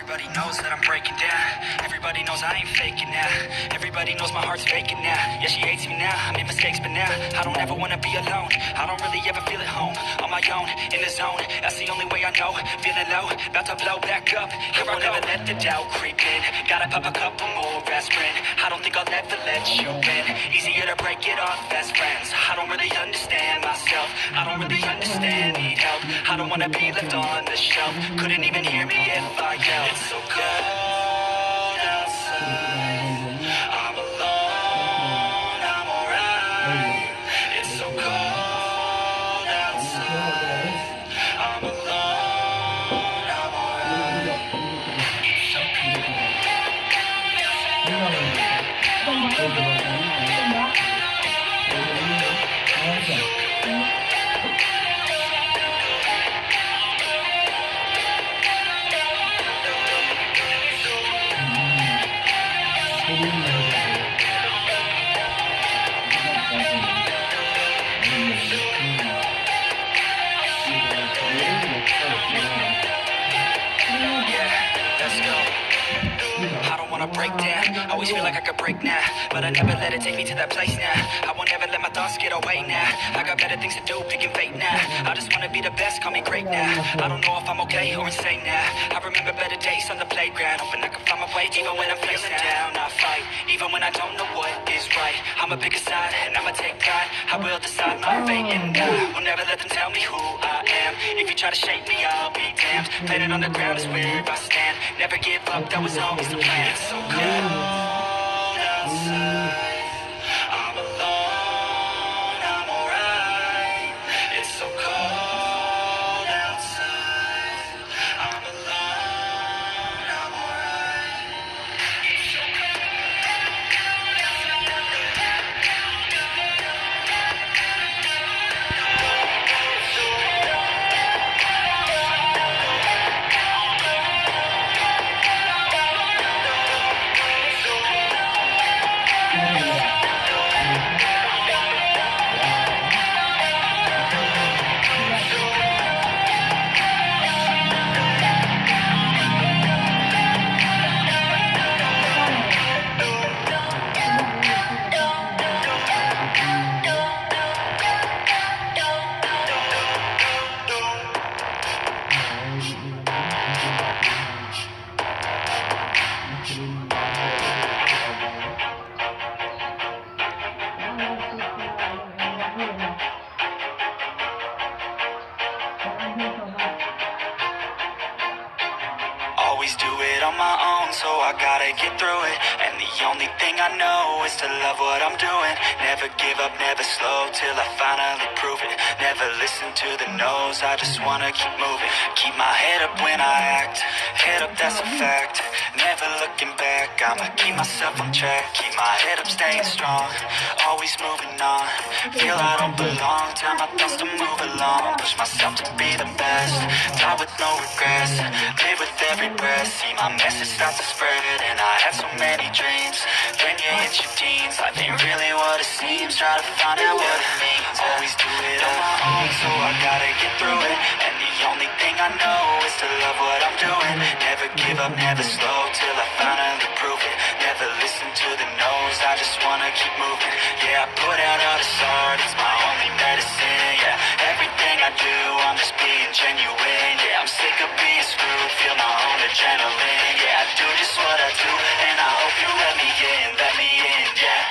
Everybody knows that I'm breaking down. Everybody knows I ain't faking now. Everybody knows my heart's vacant now. Yeah, she hates me now, I made mistakes, but now I don't ever wanna be alone. I don't really ever feel at home. On my own, in the zone, that's the only way I know. Feeling low, about to blow back up. Here I go. Never let the doubt creep in. Gotta pop a couple more aspirin. I don't think I'll ever let you in. Easier to break it off best friends. I don't really understand myself. I don't really understand, need help. I don't wanna be left on the shelf. Couldn't even hear me if I yelled. It's so cold outside. I'm alone, I'm alright. It's so cold outside. I'm alone, I'm alright. It's so break down. Always feel like I could break now, but I never let it take me to that place now. I won't ever let my thoughts get away now. I got better things to do, picking fate now. I just wanna be the best, call me great now. I don't know if I'm okay or insane now. I remember better days on the playground, hoping I can find my way even when I'm feeling down. I fight, even when I don't know what is right. I'ma pick a side and I'ma take pride. I will decide my fate and I will never let them tell me who I am. If you try to shake me, I'll be damned. Planet on the ground is where I stand. Never give up, that was always the plan. It's so cold outside. I'm alone, I'm alright. It's so cold outside. I'm alone, I'm alright. It's so always do it on my own, so I gotta get through it. And the only thing I know is to love what I'm doing. Never give up, never slow, till I finally prove it. Never listen to the no's, I just wanna keep moving. Keep my head up when I act, head up, that's a fact. Never looking back, I'ma keep myself on track. Keep my head up, staying strong, always moving on. Feel I don't belong, tell my thoughts to move along. Push myself to be the best, die with no regrets. Live with every breath, see my message start to spread. And I had so many dreams, then you hit your teens. Life ain't really what it seems, try to find out what it means. Always do it on my own, so I gotta get through it. And the only thing I know is to love what I'm doing. Never give up, never slow, till I finally prove it. Never listen to the no's, I just wanna keep moving. Yeah, I put out all this art, it's my only medicine. Yeah, everything I do, I'm just being genuine. Yeah, I'm sick of being screwed, feel my own adrenaline. Yeah, I do just what I do, and I hope you let me in, yeah.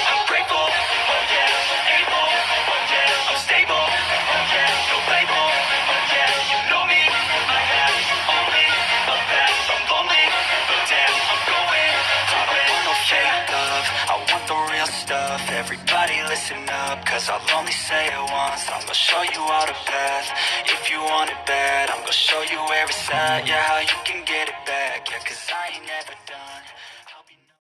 I'm grateful, oh yeah, able, oh yeah, I'm stable, oh yeah, no label, oh yeah, you know me, I have only a path, I'm lonely, but damn, I'm going. I don't want no fake love, I want the real stuff. Everybody listen up, cause I'll only say it once. I'm gonna show you all the path, if you want it bad. I'm gonna show you where it's at, yeah, how you can get it back. Yeah, cause I ain't never